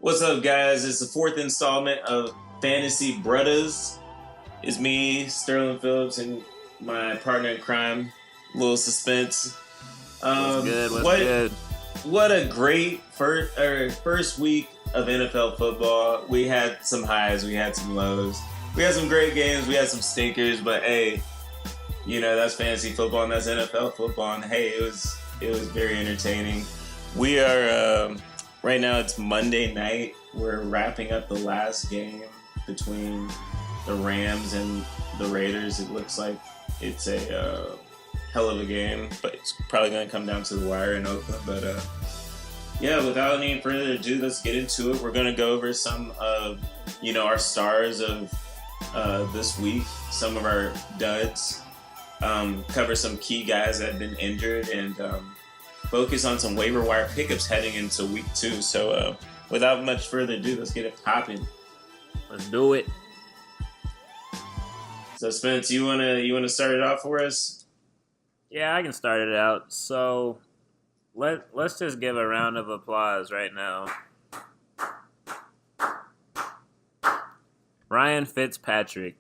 What's up, guys? It's the fourth installment of Fantasy Bruddas. It's me, Sterling Phillips, and my partner in crime. Little suspense. What's good? What's what good? what a great first week of NFL football. We had some highs, we had some lows, we had some great games, we had some stinkers. But hey, that's fantasy football and that's NFL football. And hey, it was very entertaining. We are. Right now it's Monday night. We're wrapping up the last game between the Rams and the Raiders. It looks like it's a hell of a game, but it's probably going to come down to the wire in Oakland. But without any further ado, let's get into it. We're going to go over some of our stars of this week, some of our duds, cover some key guys that have been injured, and focus on some waiver wire pickups heading into week 2. So without much further ado, let's get it popping. Let's do it. So Spence, you wanna start it off for us? Yeah, I can start it out. So let's just give a round of applause right now. Ryan Fitzpatrick.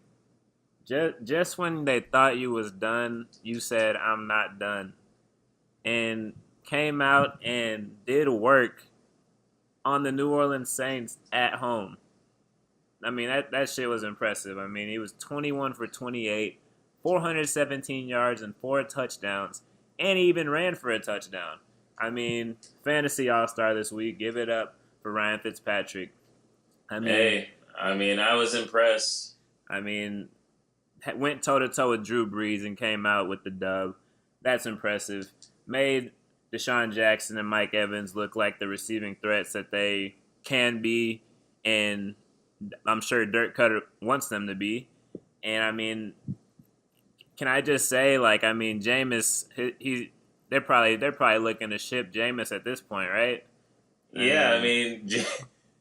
Just when they thought you was done, you said I'm not done, and came out and did work on the New Orleans Saints at home. I mean, that shit was impressive. I mean, he was 21 for 28, 417 yards and 4 touchdowns, and he even ran for a touchdown. I mean, fantasy all-star this week. Give it up for Ryan Fitzpatrick. I was impressed. I mean, went toe-to-toe with Drew Brees and came out with the dub. That's impressive. Made Deshaun Jackson and Mike Evans look like the receiving threats that they can be, and I'm sure Dirk Cutter wants them to be. And I mean, can I just say, Jameis, they're probably looking to ship Jameis at this point, right? Yeah, I mean,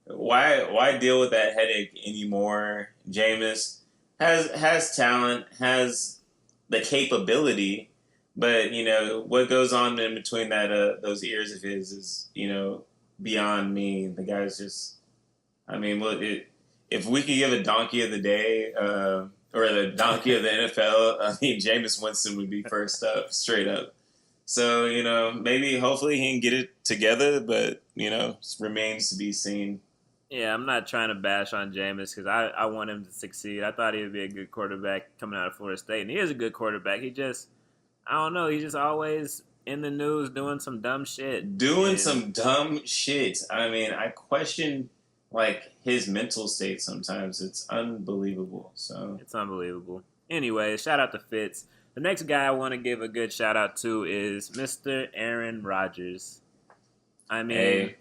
why deal with that headache anymore? Jameis has talent, has the capability. But, what goes on in between those ears of his is, beyond me. The guy's just, if we could give a donkey of the day, or the donkey of the NFL, Jameis Winston would be first up, straight up. So, hopefully he can get it together, but, remains to be seen. Yeah, I'm not trying to bash on Jameis because I want him to succeed. I thought he would be a good quarterback coming out of Florida State, and he is a good quarterback. I don't know. He's just always in the news doing some dumb shit. I mean, I question his mental state sometimes. It's unbelievable. So it's unbelievable. Anyway, shout out to Fitz. The next guy I want to give a good shout out to is Mr. Aaron Rodgers. I mean, hey,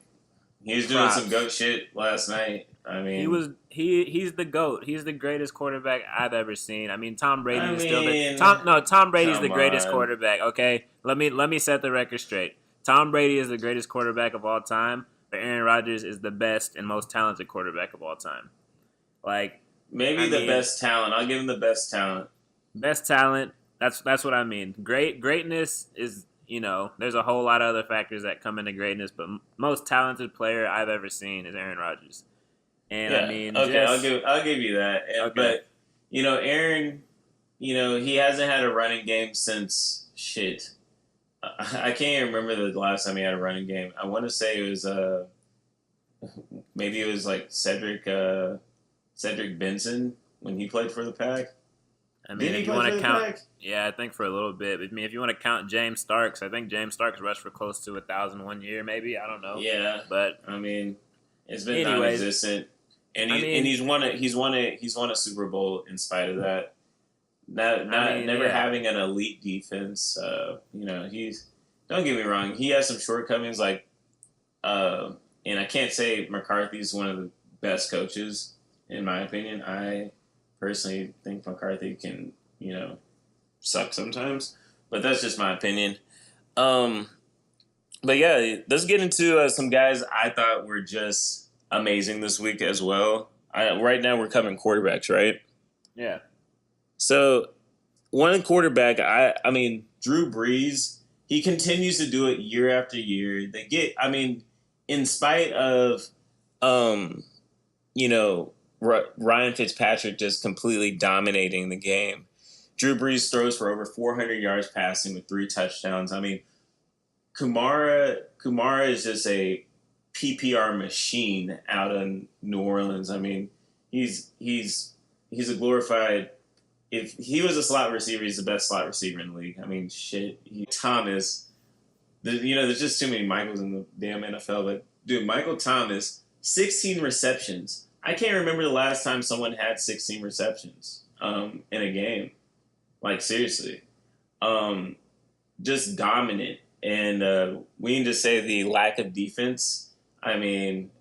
he was doing some goat shit last night. I mean, he's the GOAT. He's the greatest quarterback I've ever seen. I mean, Tom Brady is still Tom Brady's the greatest quarterback, okay? Let me set the record straight. Tom Brady is the greatest quarterback of all time, but Aaron Rodgers is the best and most talented quarterback of all time. The best talent. I'll give him the best talent. Best talent. That's what I mean. Greatness is, there's a whole lot of other factors that come into greatness, but most talented player I've ever seen is Aaron Rodgers. And yeah. I mean, okay, I'll give you that. Okay. But Aaron, he hasn't had a running game since shit. I can't even remember the last time he had a running game. I want to say it was maybe it was like Cedric Benson when he played for the Pack. I mean, if you want to count, yeah, I think for a little bit. I mean, if you want to count James Starks, I think James Starks rushed for close to 1,000 one year, maybe. I don't know. Yeah, but I mean, it's been non-existent. And he's won a Super Bowl in spite of that. Never having an elite defense. He's, don't get me wrong, he has some shortcomings. And I can't say McCarthy's one of the best coaches in my opinion. I personally think McCarthy can suck sometimes, but that's just my opinion. But yeah, let's get into some guys I thought were just amazing this week as well. Right now we're covering quarterbacks, right? Yeah. So one quarterback, Drew Brees, he continues to do it year after year. In spite of um, Ryan Fitzpatrick just completely dominating the game. Drew Brees throws for over 400 yards passing with 3 touchdowns. I mean, Kamara is just a PPR machine out in New Orleans. I mean, he's a glorified. If he was a slot receiver, he's the best slot receiver in the league. I mean, shit. Thomas, there's just too many Michaels in the damn NFL. But dude, Michael Thomas, 16 receptions. I can't remember the last time someone had 16 receptions in a game. Like seriously, just dominant. And we can just say the lack of defense. I mean,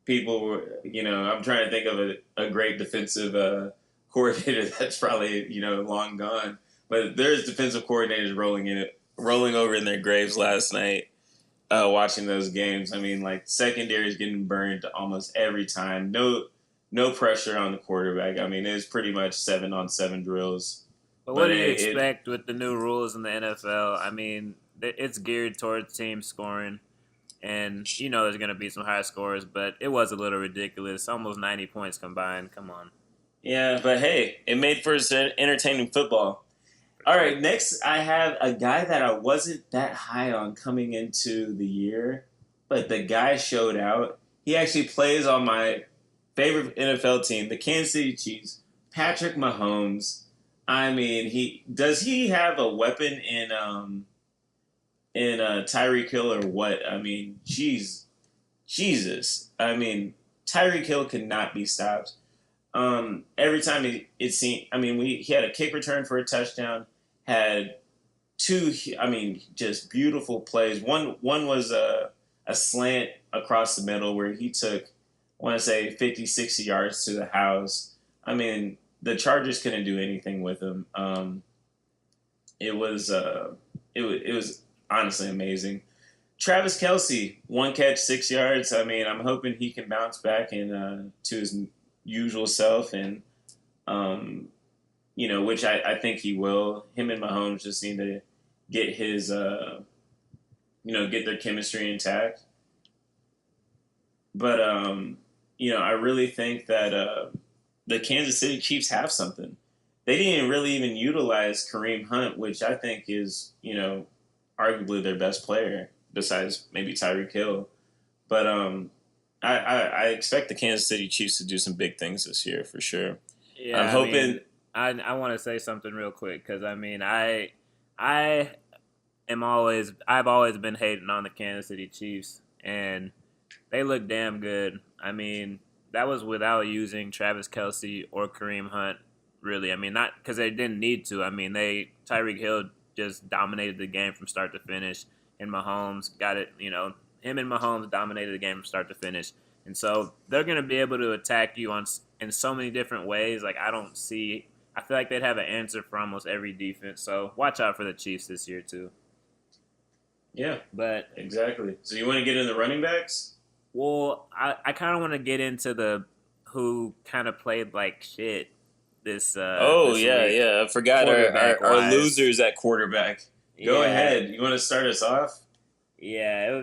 people were, I'm trying to think of a great defensive coordinator that's probably, long gone. But there's defensive coordinators rolling over in their graves last night watching those games. I mean, like, secondary is getting burned almost every time. No pressure on the quarterback. I mean, it was pretty much 7-on-7 drills. But what do you expect with the new rules in the NFL? I mean, it's geared towards team scoring, and there's going to be some high scores, but it was a little ridiculous. Almost 90 points combined. Come on. Yeah, but hey, it made for entertaining football. All right, next I have a guy that I wasn't that high on coming into the year, but the guy showed out. He actually plays on my favorite NFL team, the Kansas City Chiefs, Patrick Mahomes. I mean, does he have a weapon in Tyreek Hill or what? I mean, Jesus. I mean, Tyreek Hill could not be stopped. Every time he had a kick return for a touchdown, had 2, just beautiful plays. One was a slant across the middle where he took, I want to say, 50, 60 yards to the house. I mean, the Chargers couldn't do anything with him. It was honestly amazing. Travis Kelce, 1 catch, 6 yards. I mean, I'm hoping he can bounce back to his usual self, and which I think he will. Him and Mahomes just need to get his get their chemistry intact. But I really think that the Kansas City Chiefs have something. They didn't really even utilize Kareem Hunt, which I think is arguably their best player besides maybe Tyreek Hill. But I expect the Kansas City Chiefs to do some big things this year for sure. Yeah, I'm hoping. I want to say something real quick because I mean I've always been hating on the Kansas City Chiefs, and they look damn good. I mean, that was without using Travis Kelce or Kareem Hunt. Really, I mean, not because they didn't need to. I mean, Tyreek Hill just dominated the game from start to finish, and Mahomes got it. Him and Mahomes dominated the game from start to finish. And so they're going to be able to attack you in so many different ways. Like, I feel like they'd have an answer for almost every defense. So watch out for the Chiefs this year, too. Yeah, but exactly. So you want to get in the running backs? Well, I kind of want to get into who kind of played like shit this week. I forgot our losers at quarterback. Go ahead. You want to start us off? Yeah,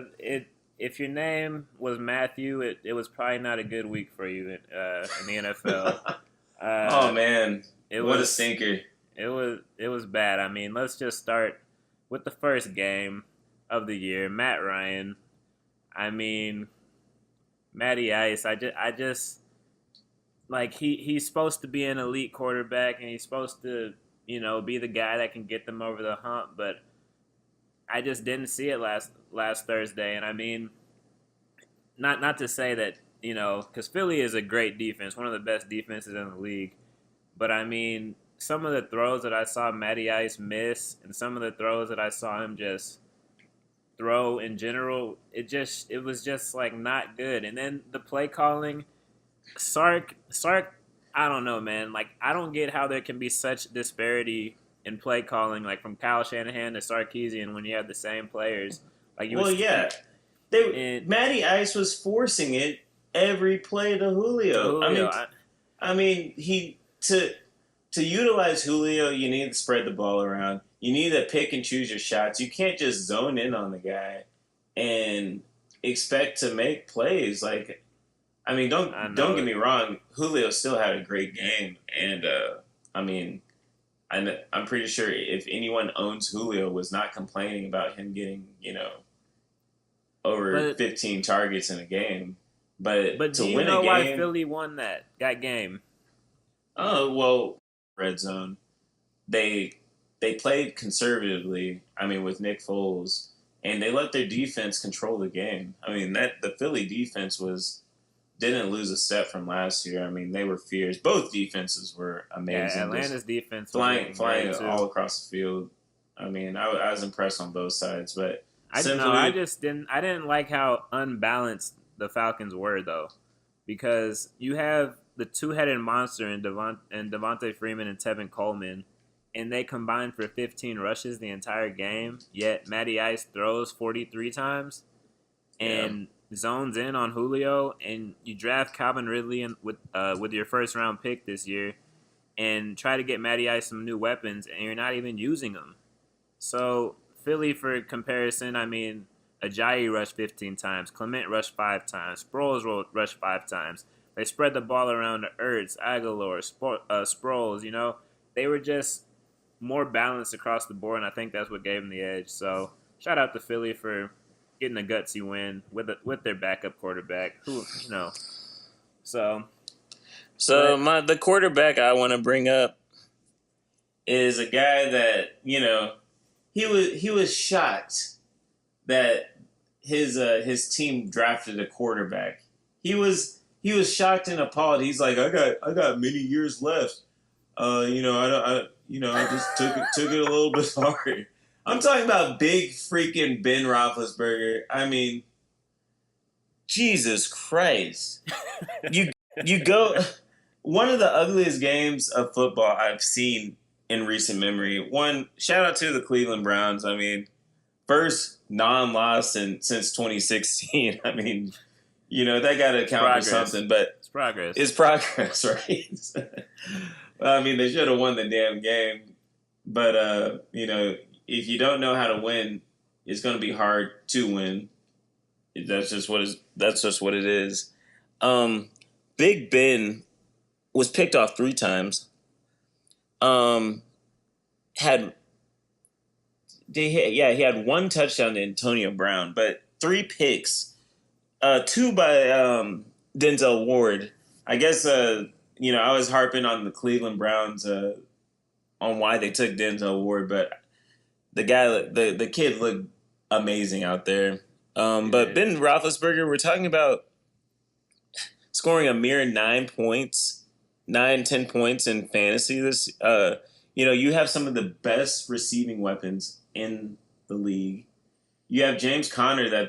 if your name was Matthew, it was probably not a good week for you in the NFL. Oh man, what a stinker! It was bad. I mean, let's just start with the first game of the year, Matt Ryan. I mean, Matty Ice. I just like he's supposed to be an elite quarterback, and he's supposed to be the guy that can get them over the hump, but I just didn't see it last Thursday. And I mean, not to say that, because Philly is a great defense, one of the best defenses in the league. But I mean, some of the throws that I saw Matty Ice miss and some of the throws that I saw him just throw in general, it was just like not good. And then the play calling, Sark, I don't know, man. Like, I don't get how there can be such disparity in play calling, like from Kyle Shanahan to Sarkisian when you have the same players. Like, Matty Ice was forcing it every play to Julio. I mean, to utilize Julio, you need to spread the ball around. You need to pick and choose your shots. You can't just zone in on the guy and expect to make plays. Like, I mean, I don't know get it. me wrong. Julio still had a great game, and I mean, I'm pretty sure if anyone owns Julio was not complaining about him getting over But 15 targets in a game. But do to you win a know why game, Philly won that game? oh well, red zone. They they played conservatively. I mean, with Nick Foles, and they let their defense control the game. I mean, that the Philly defense was didn't lose a step from last year. I mean, they were fierce. Both defenses were Yeah, amazing, just Atlanta's defense was looking flying great too. all across the field. I mean, I was impressed on both sides, but I simply, just didn't. I didn't like how unbalanced the Falcons were though, because you have the two-headed monster in Devontae Freeman and Tevin Coleman, and they combined for 15 rushes the entire game. Yet Matty Ice throws 43 times yeah, and zones in on Julio, and you draft Calvin Ridley with your first round pick this year, and try to get Matty Ice some new weapons, and you're not even using them. So Philly, for comparison, I mean, Ajayi rushed 15 times, Clement rushed 5 times, Sproles rushed 5 times. They spread the ball around to Ertz, Aguilar, Sproles. They were just more balanced across the board, and I think that's what gave them the edge. So shout out to Philly for getting a gutsy win with their backup quarterback. So, So but the quarterback I want to bring up is a guy that he was shocked that his team drafted a quarterback. He was shocked and appalled. He's like, I got many years left. I just took it a little bit hard. I'm talking about big freaking Ben Roethlisberger. I mean, Jesus Christ. You you go one of the ugliest games of football I've seen in recent memory. One, shout out to the Cleveland Browns. I mean, first non-loss since 2016. I mean, that got to it's count for progress. something, but It's progress. it's progress, right? I mean, they should have won the damn game, but if you don't know how to win, it's going to be hard to win. That's just what it is. Big Ben was picked off 3 times. Um, had he had 1 touchdown to Antonio Brown, but 3 picks. 2 by Denzel Ward. I guess I was harping on the Cleveland Browns on why they took Denzel Ward, but the kid looked amazing out there. But Ben Roethlisberger, we're talking about scoring a mere 9 points, 10 points in fantasy. You have some of the best receiving weapons in the league. You have James Conner. I'm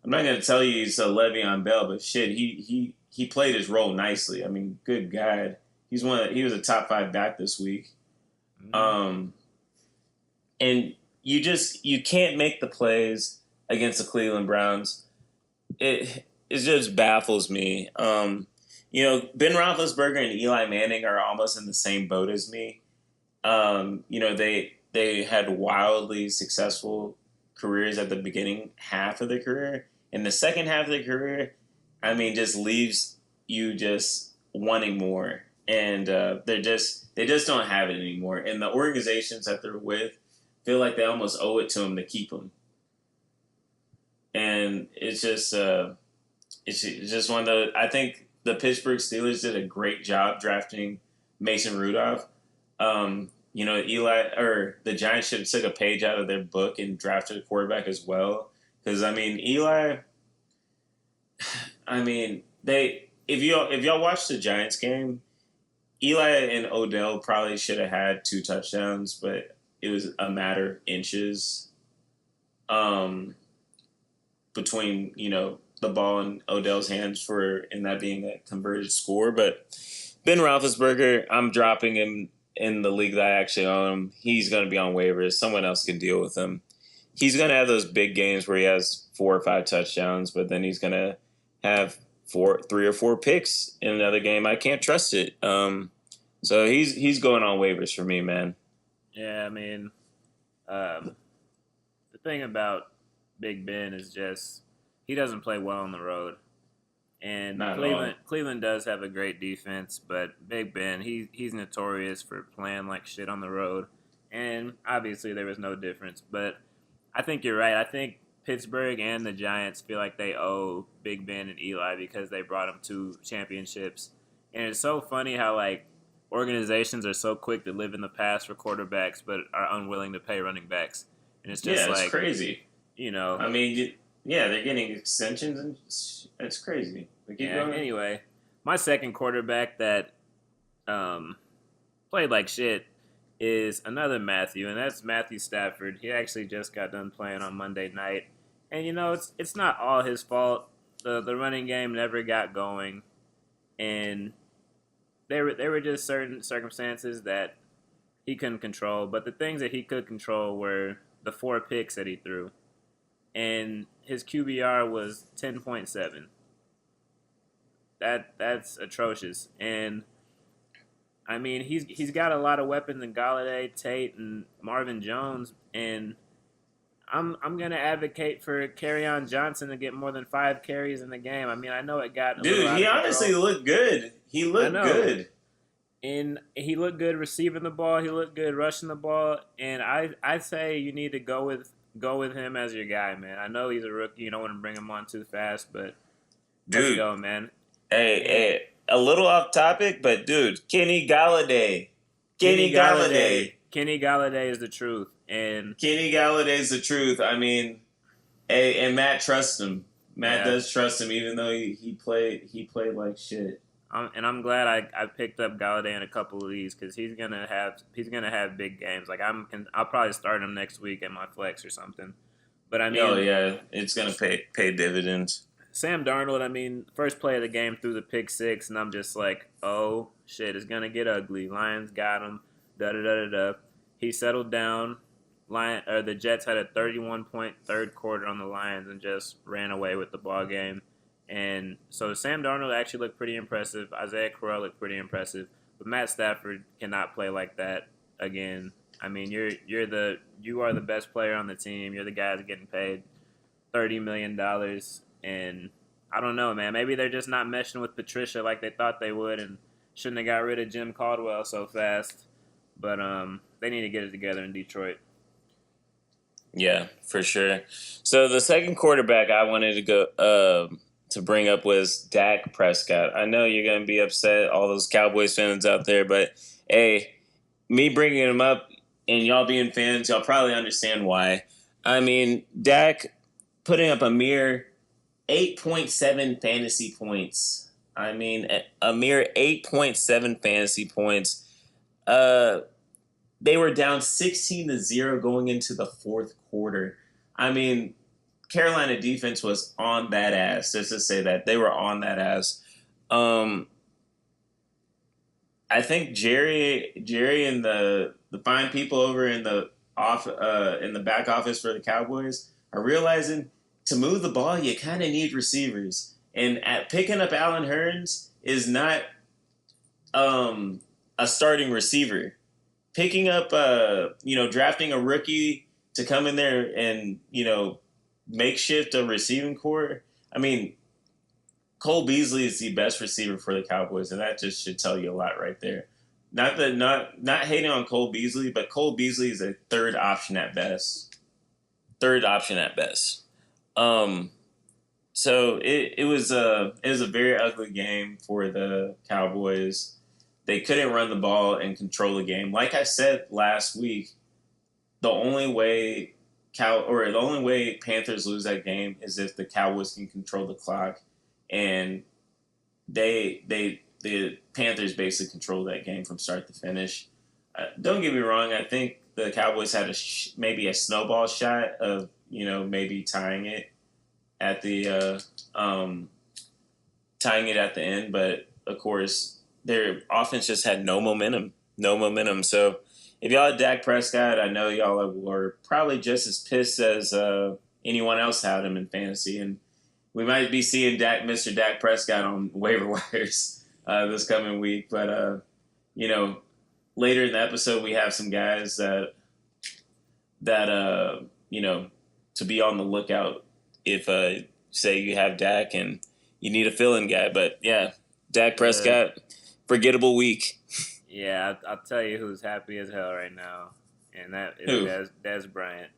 not going to tell you he's a Le'Veon Bell, but shit, he played his role nicely. I mean, good God, he was a top 5 back this week. Mm-hmm. And you can't make the plays against the Cleveland Browns. It just baffles me. Ben Roethlisberger and Eli Manning are almost in the same boat as me. They had wildly successful careers at the beginning half of their career. In the second half of their career, I mean, just leaves you just wanting more, and they just don't have it anymore. And the organizations that they're with feel like they almost owe it to them to keep them. And it's just one of the. I think the Pittsburgh Steelers did a great job drafting Mason Rudolph. The Giants should have took a page out of their book and drafted a quarterback as well. Because I mean, Eli. I mean, if y'all watched the Giants game, Eli and Odell probably should have had 2 touchdowns, but it was a matter of inches between the ball in Odell's hands and that being a converted score. But Ben Roethlisberger, I'm dropping him in the league that I actually own him. He's going to be on waivers. Someone else can deal with him. He's going to have those big games where he has 4 or 5 touchdowns, but then he's going to have 3 or 4 picks in another game. I can't trust it. So he's going on waivers for me, man. Yeah, I mean, the thing about Big Ben is just he doesn't play well on the road. And Not at all. Cleveland does have a great defense, but Big Ben, he's notorious for playing like shit on the road. And obviously there was no difference. But I think you're right. I think Pittsburgh and the Giants feel like they owe Big Ben and Eli because they brought them 2 championships. And it's so funny how like organizations are so quick to live in the past for quarterbacks, but are unwilling to pay running backs. And it's just Yeah, it's like, crazy. you know, I mean, yeah, they're getting extensions, and it's crazy. We keep yeah. going. Anyway, my second quarterback that played like shit is another Matthew, and that's Matthew Stafford. He actually just got done playing on Monday night, and it's not all his fault. The running game never got going, and there were just certain circumstances that he couldn't control. But the things that he could control were the 4 picks that he threw, and his QBR was 10.7. That's atrocious, and I mean, he's got a lot of weapons in Galladay, Tate, and Marvin Jones, and I'm gonna advocate for Kerryon Johnson to get more than 5 carries in the game. I mean, I know it got a little Dude, out he of control. honestly looked good. He looked good. And he looked good receiving the ball. He looked good rushing the ball. And I say you need to go with him as your guy, man. I know he's a rookie. You don't want to bring him on too fast, but let's go, man. Hey, a little off topic, but dude, Kenny Galladay. Kenny Galladay is the truth. And Kenny Galladay's the truth. I mean, and Matt trusts him. Matt does trust him, even though he played like shit. I'm glad I picked up Galladay in a couple of these because he's gonna have big games. Like I'll probably start him next week at my flex or something. But I mean, it's gonna pay dividends. Sam Darnold, I mean, first play of the game threw the pick 6, and I'm just like, oh shit, it's gonna get ugly. Lions got him. Da da da da da. He settled down. The Jets had a 31-point third quarter on the Lions and just ran away with the ball game. And so Sam Darnold actually looked pretty impressive. Isaiah Crowell looked pretty impressive. But Matt Stafford cannot play like that again. I mean, you are the best player on the team. You're the guy that's getting paid $30 million. And I don't know, man. Maybe they're just not meshing with Patricia like they thought they would and shouldn't have got rid of Jim Caldwell so fast. But they need to get it together in Detroit. Yeah, for sure. So the second quarterback I wanted to go to bring up was Dak Prescott. I know you're going to be upset, all those Cowboys fans out there, but hey, me bringing him up and y'all being fans, y'all probably understand why. I mean, Dak putting up a mere 8.7 fantasy points. I mean, a mere 8.7 fantasy points. They were down 16-0 going into the fourth quarter. I mean, Carolina defense was on that ass. Just to say that they were on that ass. I think Jerry and the fine people over in the back office for the Cowboys are realizing to move the ball, you kind of need receivers. And at picking up Allen Hurns is not a starting receiver. Picking up, drafting a rookie to come in there and, makeshift a receiving core. I mean, Cole Beasley is the best receiver for the Cowboys, and that just should tell you a lot right there. Not hating on Cole Beasley, but Cole Beasley is a third option at best. So it was a very ugly game for the Cowboys. They couldn't run the ball and control the game. Like I said last week, the only way Panthers lose that game is if the Cowboys can control the clock, and the Panthers basically controlled that game from start to finish. Don't get me wrong. I think the Cowboys had maybe a snowball shot of maybe tying it at the end, but of course their offense just had no momentum. So if y'all had Dak Prescott, I know y'all were probably just as pissed as anyone else had him in fantasy, and we might be seeing Mr. Dak Prescott on waiver wires this coming week. But later in the episode, we have some guys that to be on the lookout if say you have Dak and you need a fill-in guy. But yeah, Dak Uh, Prescott, forgettable week. yeah, I'll tell you who's happy as hell right now, and that is Who? Des Bryant.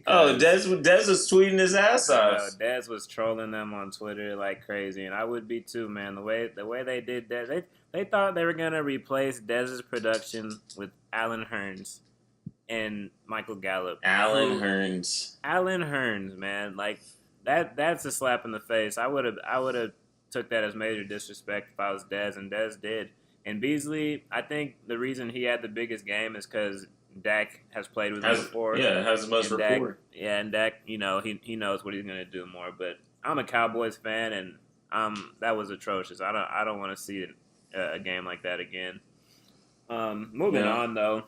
Oh, Because Des was tweeting his ass I know off. Dez was trolling them on Twitter like crazy, and I would be too, man. The way they did Dez, they thought they were gonna replace Dez's production with Allen Hurns and Michael Gallup. Allen Hurns. Allen Hurns, man, like that's a slap in the face. I would have took that as major disrespect if I was Dez, and Dez did. And Beasley, I think the reason he had the biggest game is because Dak has played with him before. Yeah, has the most rapport. And Dak, he knows what he's gonna do more. But I'm a Cowboys fan, and that was atrocious. I don't want to see a game like that again. Moving on though,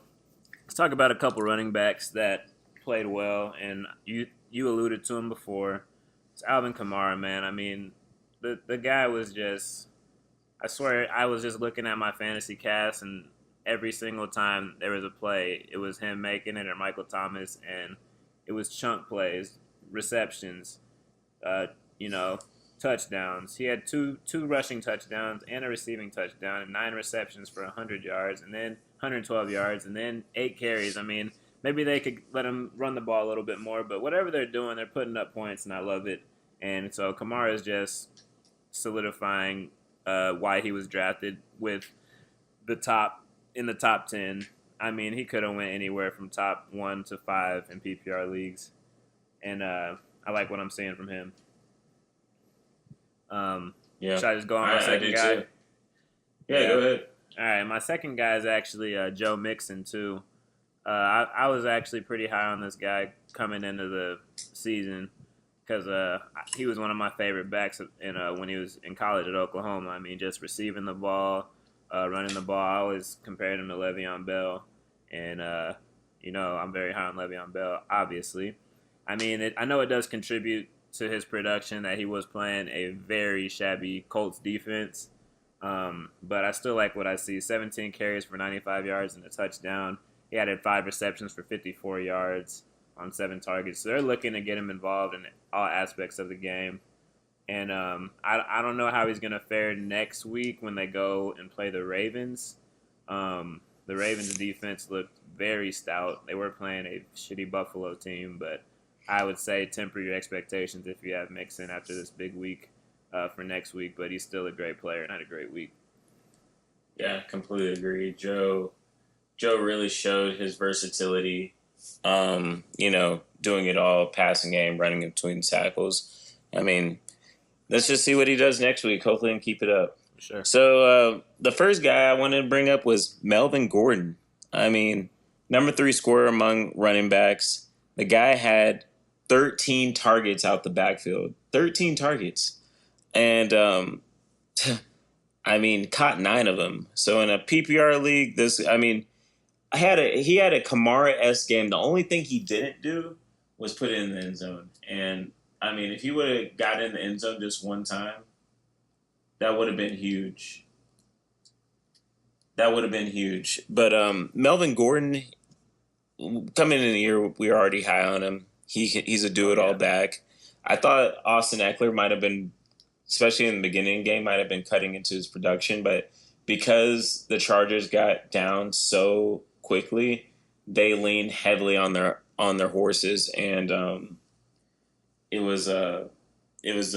let's talk about a couple running backs that played well, and you alluded to him before. It's Alvin Kamara, man. I mean, the guy was just. I swear, I was just looking at my fantasy cast, and every single time there was a play, it was him making it or Michael Thomas, and it was chunk plays, receptions, uh, touchdowns. He had two rushing touchdowns and a receiving touchdown, and 9 receptions for 100 yards, and then 112 yards, and then 8 carries. I mean, maybe they could let him run the ball a little bit more, but whatever they're doing, they're putting up points, and I love it. And so Kamara is just solidifying why he was drafted with the top 10. I mean, he could have went anywhere from top 1 to 5 in PPR leagues, and I like what I'm seeing from him. Should I just go on my second guy? Too. Yeah, go ahead. All right, my second guy is actually Joe Mixon too. I was actually pretty high on this guy coming into the season because he was one of my favorite backs when he was in college at Oklahoma. I mean, just receiving the ball, running the ball. I always compared him to Le'Veon Bell, and I'm very high on Le'Veon Bell, obviously. I mean, I know it does contribute to his production that he was playing a very shabby Colts defense, but I still like what I see. 17 carries for 95 yards and a touchdown. He added 5 receptions for 54 yards on 7 targets. So they're looking to get him involved in all aspects of the game. And I don't know how he's going to fare next week when they go and play the Ravens. The Ravens defense looked very stout. They were playing a shitty Buffalo team, but I would say temper your expectations if you have Mixon after this big week for next week. But he's still a great player and had a great week. Yeah, completely agree. Joe really showed his versatility. Doing it all, passing game, running in between tackles. I mean, let's just see what he does next week. Hopefully, and keep it up. Sure. So the first guy I wanted to bring up was Melvin Gordon. I mean, number 3 scorer among running backs. The guy had 13 targets out the backfield. 13 targets. And, caught 9 of them. So in a PPR league, he had a Kamara-esque game. The only thing he didn't do was put it in the end zone. And, if he would have got in the end zone just one time, that would have been huge. But Melvin Gordon, coming in the year, we were already high on him. He's a do-it-all back. I thought Austin Eckler might have been, especially in the beginning of the game, might have been cutting into his production. But because the Chargers got down so quickly, they leaned heavily on their horses, and it was the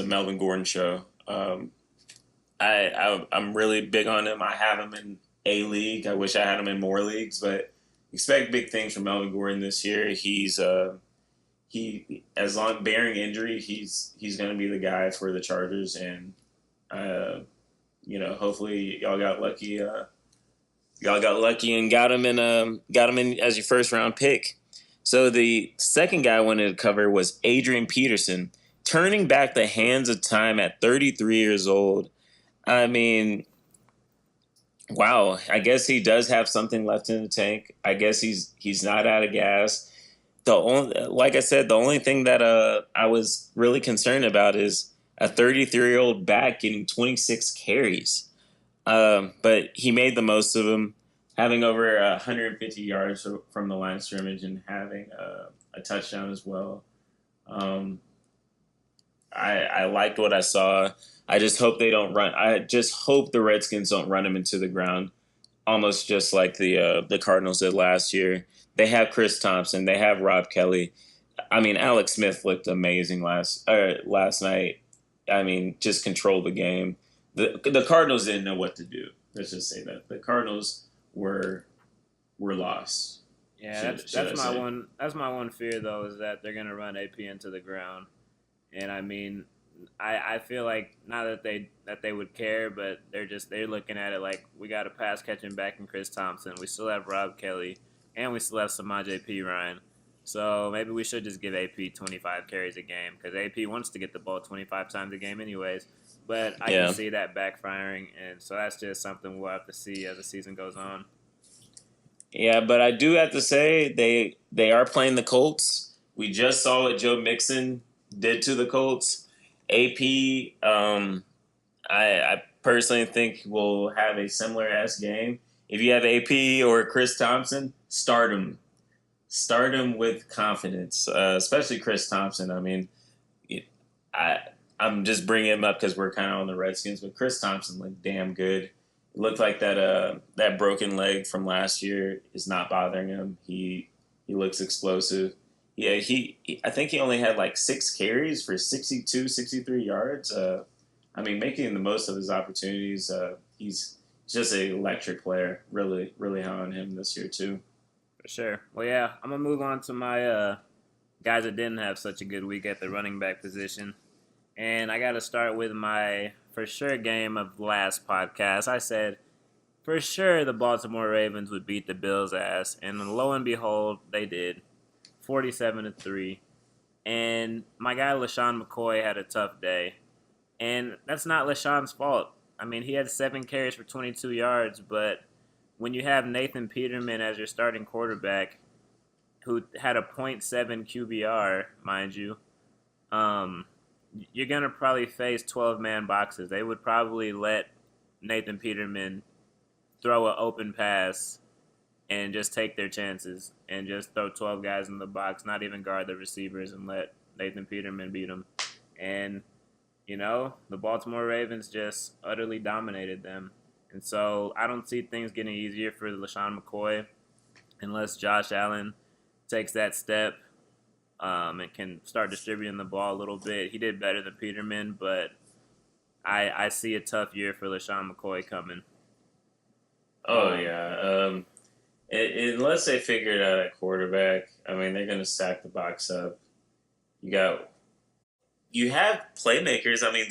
Melvin Gordon show. I'm really big on him. I have him in a league. I wish I had him in more leagues, but expect big things from Melvin Gordon this year. He's as long bearing injury, he's going to be the guy for the Chargers, and hopefully y'all got lucky. Y'all got lucky and got him in as your first round pick. So the second guy I wanted to cover was Adrian Peterson, turning back the hands of time at 33 years old. I mean, wow. I guess he does have something left in the tank. I guess he's not out of gas. Like I said, the only thing that I was really concerned about is a 33-year-old back getting 26 carries. But he made the most of them, having over 150 yards from the line of scrimmage and having a touchdown as well. I liked what I saw. I just hope they don't run. I just hope the Redskins don't run him into the ground, almost just like the Cardinals did last year. They have Chris Thompson. They have Rob Kelly. I mean, Alex Smith looked amazing last night. I mean, just controlled the game. The Cardinals didn't know what to do. Let's just say that the Cardinals were lost. Yeah, that's my one fear though, is that they're gonna run AP into the ground. And I mean, I feel like not that they would care, but they're looking at it like we got a pass catching back in Chris Thompson. We still have Rob Kelly, and we still have Samaje Perine. So maybe we should just give AP 25 carries a game, because AP wants to get the ball 25 times a game anyways. But I can see that backfiring, and so that's just something we'll have to see as the season goes on. Yeah, but I do have to say they are playing the Colts. We just saw what Joe Mixon did to the Colts. AP, I personally think will have a similar-ass game. If you have AP or Chris Thompson, start him. Start him with confidence, especially Chris Thompson. I mean, I'm just bringing him up because we're kind of on the Redskins, but Chris Thompson looked damn good. It looked like that broken leg from last year is not bothering him. He looks explosive. Yeah, I think he only had like 6 carries for 62, 63 yards. I mean, making the most of his opportunities. He's just an electric player. Really, really high on him this year too. For sure. Well, yeah, I'm going to move on to my guys that didn't have such a good week at the running back position. And I got to start with my for sure game of the last podcast. I said for sure the Baltimore Ravens would beat the Bills' ass. And lo and behold, they did. 47-3. And my guy LaShawn McCoy had a tough day. And that's not LaShawn's fault. I mean, he had 7 carries for 22 yards, but when you have Nathan Peterman as your starting quarterback, who had a .7 QBR, mind you, you're going to probably face 12-man boxes. They would probably let Nathan Peterman throw an open pass and just take their chances and just throw 12 guys in the box, not even guard the receivers, and let Nathan Peterman beat them. And, you know, the Baltimore Ravens just utterly dominated them. And so I don't see things getting easier for LaShawn McCoy unless Josh Allen takes that step and can start distributing the ball a little bit. He did better than Peterman, but I see a tough year for LaShawn McCoy coming. Oh, yeah. Unless they figure it out at quarterback, I mean, they're going to stack the box up. You have playmakers. I mean,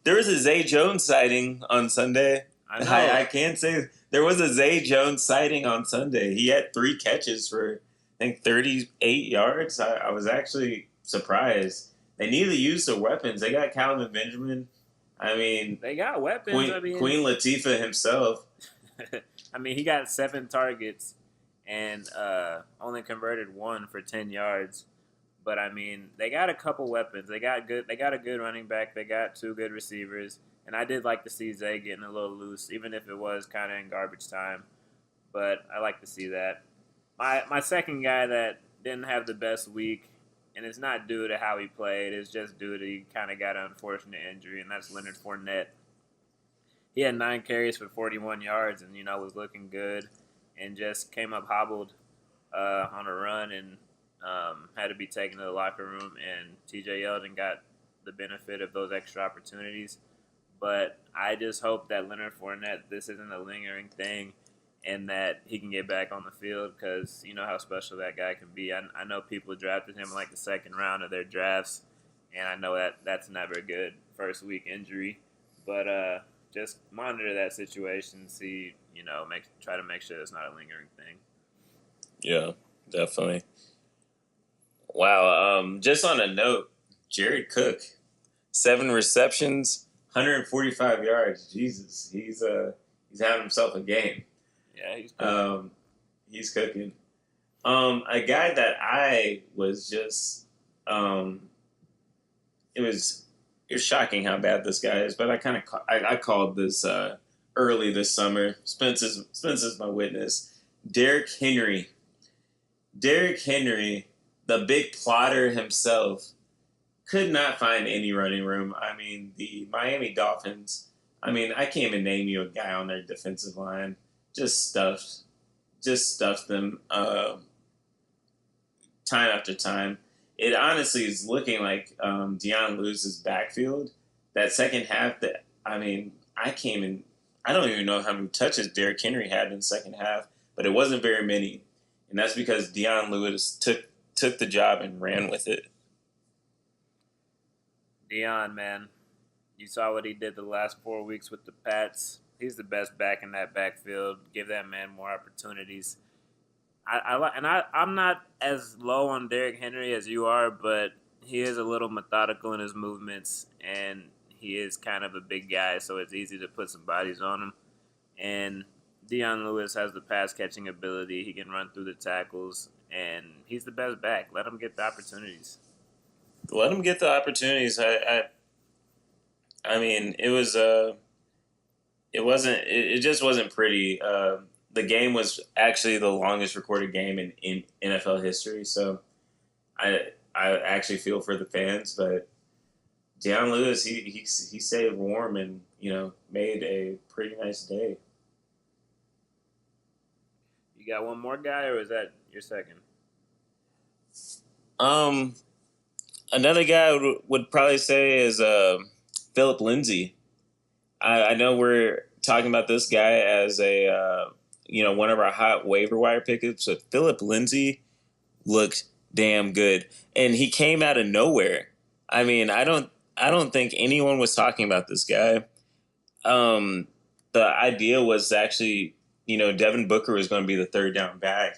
there was a Zay Jones sighting on Sunday. I know. I can't say there was a Zay Jones sighting on Sunday. He had 3 catches for, I think, 38 yards. I was actually surprised. They need to use their weapons. They got Calvin Benjamin. I mean, they got weapons. Queen Latifah himself. I mean, he got 7 targets and only converted 1 for 10 yards. But I mean, they got a couple weapons. They got a good running back. They got 2 good receivers. And I did like to see Zay getting a little loose, even if it was kind of in garbage time. But I like to see that. My second guy that didn't have the best week, and it's not due to how he played, it's just due to he kind of got an unfortunate injury, and that's Leonard Fournette. He had 9 carries for 41 yards and, was looking good, and just came up hobbled on a run and had to be taken to the locker room. And TJ Yeldon got the benefit of those extra opportunities. But I just hope that Leonard Fournette, this isn't a lingering thing, and that he can get back on the field, because you know how special that guy can be. I know people drafted him in like the 2nd round of their drafts, and I know that's never a good first week injury. But just monitor that situation, see, try to make sure it's not a lingering thing. Yeah, definitely. Wow. Just on a note, Jared Cook, 7 receptions, 145 yards. Jesus, he's having himself a game. Yeah, he's cooking. He's cooking. A guy that I was just it was shocking how bad this guy is, but I called this early this summer. Spence is my witness. Derrick Henry, the big plotter himself, could not find any running room. I mean, the Miami Dolphins, I mean, I can't even name you a guy on their defensive line. Just stuffed them time after time. It honestly is looking like Deion Lewis's backfield. That second half, I don't even know how many touches Derrick Henry had in the second half, but it wasn't very many. And that's because Deion Lewis took the job and ran with it. Deion, man, you saw what he did the last 4 weeks with the Pats. He's the best back in that backfield. Give that man more opportunities. I'm not as low on Derrick Henry as you are, but he is a little methodical in his movements, and he is kind of a big guy, so it's easy to put some bodies on him. And Deion Lewis has the pass-catching ability. He can run through the tackles, and he's the best back. Let him get the opportunities. Let him get the opportunities. I mean, it just wasn't pretty. The game was actually the longest recorded game in NFL history, so I actually feel for the fans, but Deion Lewis, he stayed warm and, made a pretty nice day. You got one more guy, or is that your second? Another guy would probably say is Phillip Lindsey. I know we're talking about this guy as a one of our hot waiver wire pickups, but Phillip Lindsey looked damn good, and he came out of nowhere. I mean, I don't think anyone was talking about this guy. The idea was actually, Devin Booker was going to be the third down back,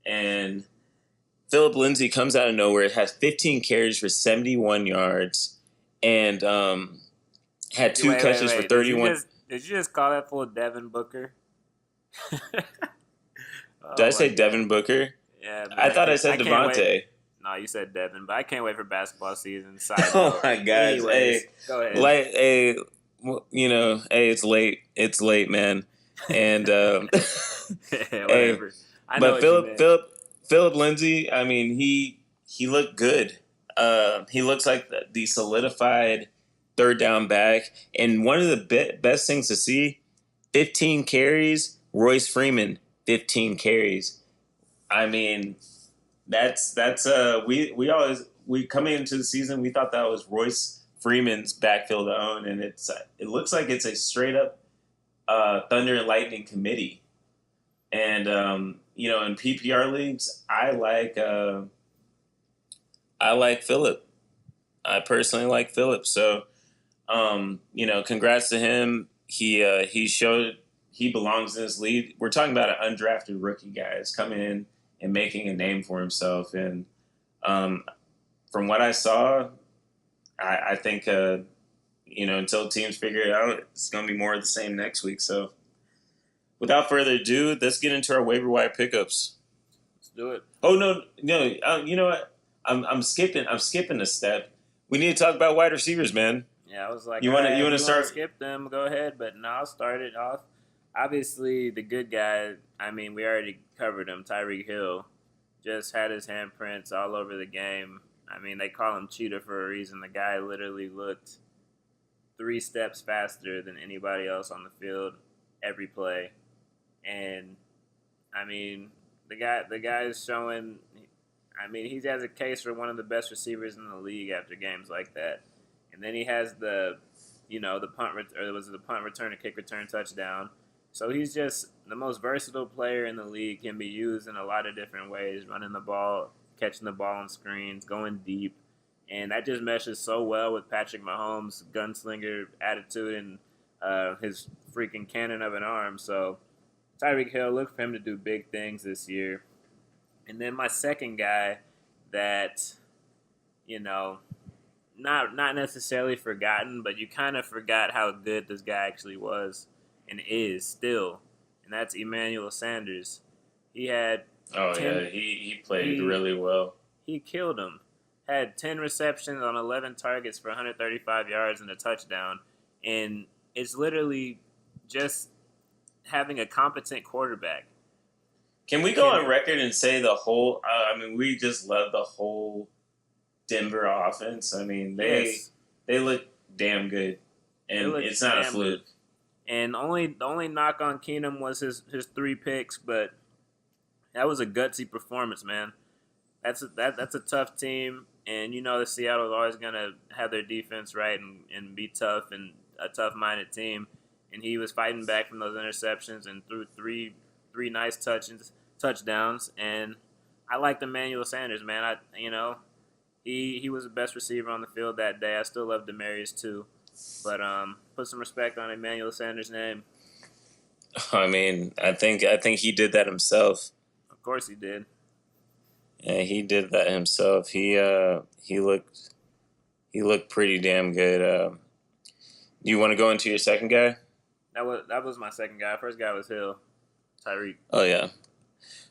and Phillip Lindsey comes out of nowhere, has 15 carries for 71 yards, and had two catches for 31. Did you just call that fool Devin Booker? Did I say Devin Booker? Yeah, I thought I said Devontae. No, you said Devin, but I can't wait for basketball season. Oh my gosh! Anyways, go ahead. It's late. It's late, man. And whatever. But Phillip Lindsey, I mean, he looked good. He looks like the solidified third down back, and one of the best things to see: 15 carries. Royce Freeman, 15 carries. I mean, that's we coming into the season, we thought that was Royce Freeman's backfield to own, and it looks like it's a straight up Thunder and Lightning committee. And in PPR leagues, I like Phillip. I personally like Phillip. So congrats to him. He showed he belongs in this league. We're talking about an undrafted rookie guy who's coming in and making a name for himself. And from what I saw, I think, until teams figure it out, it's going to be more of the same next week. So without further ado, let's get into our waiver wire pickups. Let's do it. Oh, no. You know what? I'm skipping a step. We need to talk about wide receivers, man. Yeah, I was like, you want to start? Skip them, go ahead. But no, I'll start it off. Obviously, the good guy, I mean, we already covered him. Tyreek Hill just had his handprints all over the game. I mean, they call him Cheetah for a reason. The guy literally looked 3 steps faster than anybody else on the field every play. And, I mean, the guy is showing, I mean, he has a case for one of the best receivers in the league after games like that. And then he has the punt return, a kick return touchdown. So he's just the most versatile player in the league, can be used in a lot of different ways, running the ball, catching the ball on screens, going deep. And that just meshes so well with Patrick Mahomes' gunslinger attitude and his freaking cannon of an arm. So Tyreek Hill, look for him to do big things this year. And then my second guy that, not necessarily forgotten, but you kind of forgot how good this guy actually was and is still, and that's Emmanuel Sanders. He had he played really well. He killed him. Had 10 receptions on 11 targets for 135 yards and a touchdown, and it's literally just having a competent quarterback. Can we go on record and say the whole? We just love the whole Denver offense. I mean, Yes, they look damn good, they and look it's not a damn fluke. good. And the only knock on Keenum was his 3 picks, but that was a gutsy performance, man. That's a tough team, and you know the Seattle's always gonna have their defense right and be tough and a tough minded team. And he was fighting back from those interceptions and threw three nice touchdowns. And I liked Emmanuel Sanders, man. He was the best receiver on the field that day. I still love Demarius too, but put some respect on Emmanuel Sanders' name. I mean, I think he did that himself. Of course he did. Yeah, he did that himself. He looked pretty damn good. You want to go into your second guy? That was my second guy. First guy was Hill, Tyreek. Oh yeah.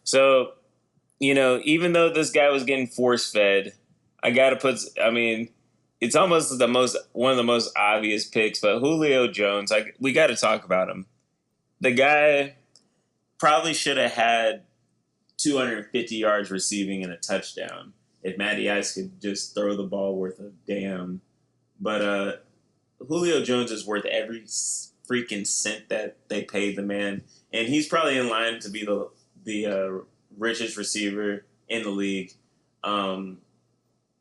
So, even though this guy was getting force fed, I gotta put. I mean, it's almost one of the most obvious picks, but Julio Jones. We got to talk about him. The guy probably should have had 250 yards receiving and a touchdown if Matty Ice could just throw the ball worth a damn. But Julio Jones is worth every freaking cent that they paid the man, and he's probably in line to be the richest receiver in the league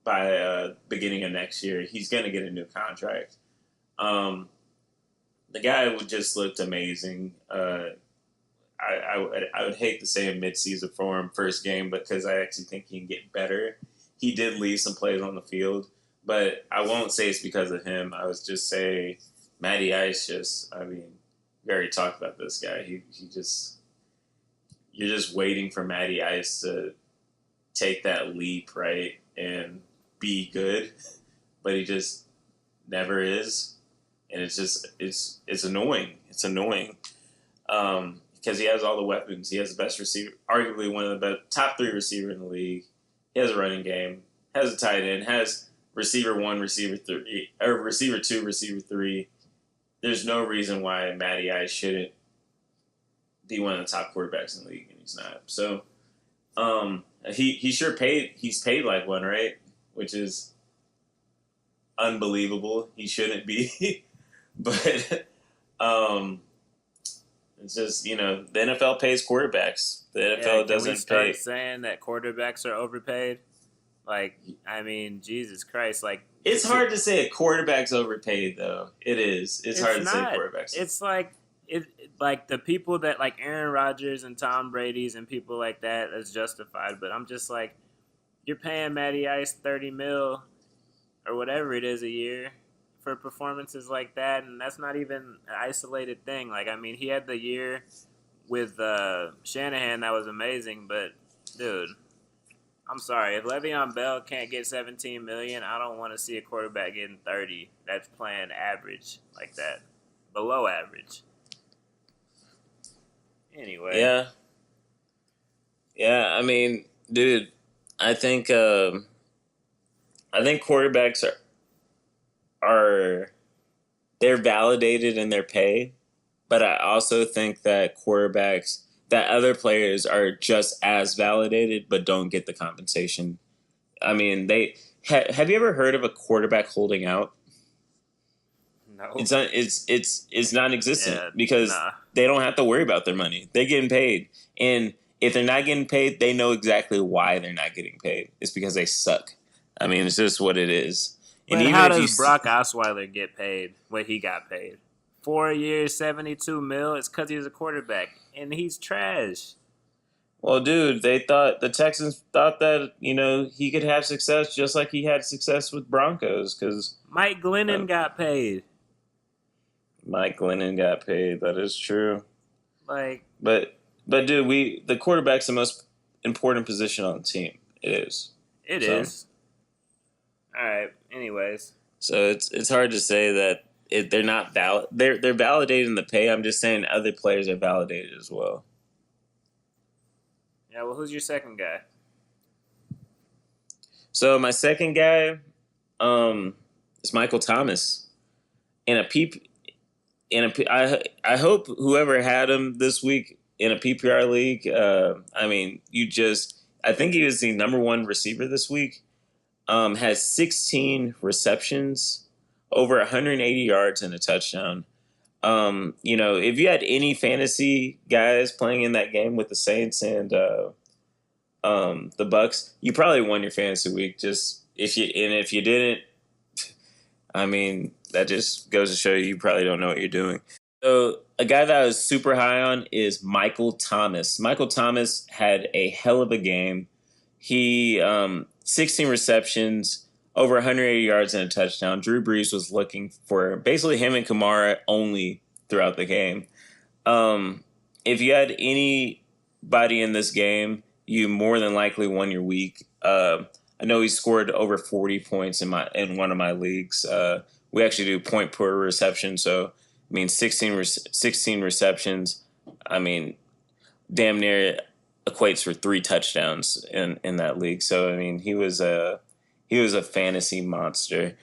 by beginning of next year. He's going to get a new contract. The guy just looked amazing. I would hate to say a midseason for him first game because I actually think he can get better. He did leave some plays on the field, but I won't say it's because of him. I would just say Matty Ice we already talked about this guy. You're just waiting for Matty Ice to take that leap, right, and be good, but he just never is. And it's annoying. It's annoying. Because he has all the weapons. He has the best receiver, arguably one of the top 3 receiver in the league. He has a running game, has a tight end, has receiver 1, receiver 3, or receiver 2, receiver 3. There's no reason why Matty Ice shouldn't be one of the top quarterbacks in the league, and he's not. So, he's paid like one, right? Which is unbelievable. He shouldn't be, but it's just, the NFL pays quarterbacks. The NFL doesn't we start pay. saying that quarterbacks are overpaid? Like, I mean, Jesus Christ! Like, It's hard to say a quarterback's overpaid, though. It is. It's hard to say quarterbacks. It's like the people that like Aaron Rodgers and Tom Brady's and people like that is justified. But I'm just like, you're paying Matty Ice $30 million or whatever it is a year for performances like that, and that's not even an isolated thing. Like, I mean, he had the year with Shanahan that was amazing, but dude, I'm sorry, if Le'Veon Bell can't get $17 million, I don't want to see a quarterback getting 30 that's playing average like that, below average. Anyway, yeah. I mean, dude, I think quarterbacks are they're validated in their pay, but I also think that other players are just as validated, but don't get the compensation. I mean, have you ever heard of a quarterback holding out? no, it's non-existent because they don't have to worry about their money. They're getting paid, and if they're not getting paid, they know exactly why they're not getting paid. It's because they suck. I mean, it's just what it is. And even how does Brock Osweiler get paid what he got paid? 4 years, $72 million. It's because he's a quarterback, and he's trash. Well, dude, the Texans thought that he could have success just like he had success with Broncos. Because Mike Glennon got paid. Mike Glennon got paid. That is true. Like, but dude, the quarterback's the most important position on the team. It is. It is. All right. Anyways, so it's hard to say that they're not valid. They're validating the pay. I'm just saying other players are validated as well. Yeah. Well, who's your second guy? So my second guy, is Michael Thomas, I hope whoever had him this week in a PPR league. I think he was the number 1 receiver this week. has 16 receptions, over 180 yards and a touchdown. If you had any fantasy guys playing in that game with the Saints and the Bucks, you probably won your fantasy week. Just if you didn't, I mean, that just goes to show you probably don't know what you're doing. So a guy that I was super high on is Michael Thomas. Michael Thomas had a hell of a game. He 16 receptions, over 180 yards and a touchdown. Drew Brees was looking for basically him and Kamara only throughout the game. If you had anybody in this game, you more than likely won your week. I know he scored over 40 points in one of my leagues. We actually do point per reception, so I mean 16 receptions. I mean, damn near equates for 3 touchdowns in that league. So I mean, he was a fantasy monster.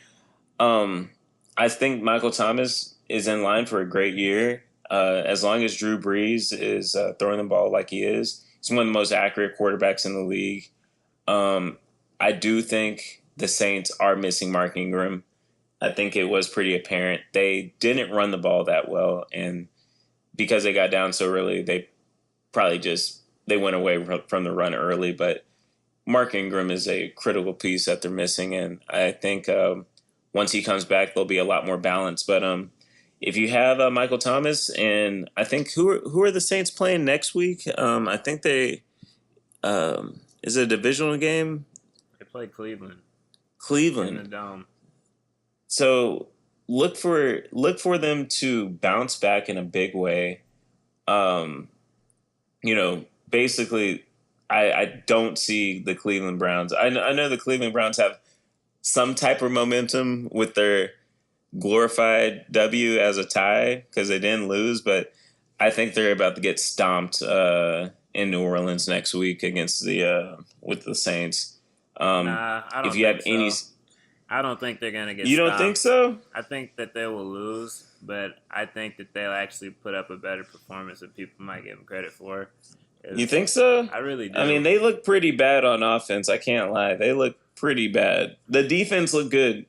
I think Michael Thomas is in line for a great year. As long as Drew Brees is throwing the ball like he is, he's one of the most accurate quarterbacks in the league. I do think the Saints are missing Mark Ingram. I think it was pretty apparent. They didn't run the ball that well, and because they got down so early, they probably they went away from the run early. But Mark Ingram is a critical piece that they're missing, and I think once he comes back, they'll be a lot more balanced. But if you have Michael Thomas, and I think who are the Saints playing next week? I think they is it a divisional game? They play Cleveland. Cleveland in the Dome. So look for them to bounce back in a big way. Basically, I don't see the Cleveland Browns. I know the Cleveland Browns have some type of momentum with their glorified W as a tie because they didn't lose, but I think they're about to get stomped in New Orleans next week against with the Saints. I don't if you have think any, so. I don't think they're gonna get. You stomped. don't think so? I think that they will lose, but I think that they'll actually put up a better performance than people might give them credit for. You think so? I really do. I mean, they look pretty bad on offense. I can't lie. They look pretty bad. The defense looked good.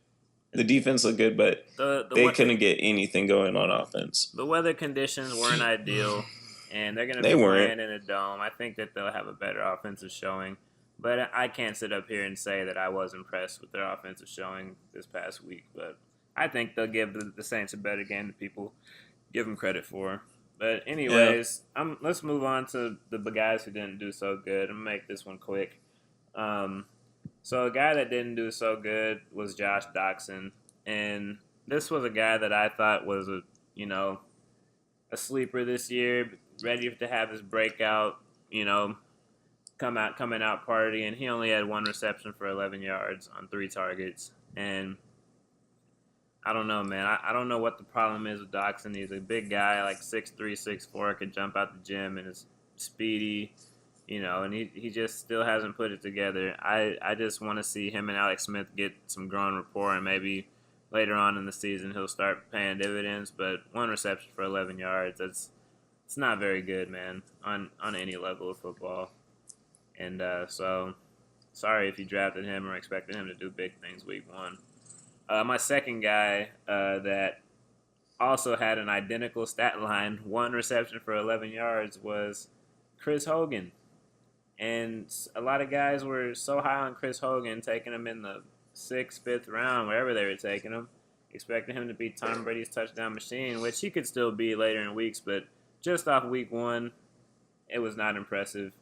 But they couldn't get anything going on offense. The weather conditions weren't ideal, and they're going to be playing in a dome. I think that they'll have a better offensive showing, but I can't sit up here and say that I was impressed with their offensive showing this past week. But I think they'll give the Saints a better game than people give them credit for. But anyways, let's move on to the guys who didn't do so good. I'm going to make this one quick. So a guy that didn't do so good was Josh Doctson. And this was a guy that I thought was a sleeper this year, ready to have his breakout, coming out party. And he only had 1 reception for 11 yards on 3 targets. And I don't know, man. I don't know what the problem is with Doctson. He's a big guy, like 6'3", 6'4", could jump out the gym and is speedy, and he just still hasn't put it together. I just want to see him and Alex Smith get some growing rapport, and maybe later on in the season he'll start paying dividends. But 1 reception for 11 yards, it's not very good, man, on any level of football. And so sorry if you drafted him or expected him to do big things week 1. My second guy that also had an identical stat line, 1 reception for 11 yards, was Chris Hogan. And a lot of guys were so high on Chris Hogan, taking him in the 6th, 5th round, wherever they were taking him, expecting him to be Tom Brady's touchdown machine, which he could still be later in weeks. But just off week 1, it was not impressive.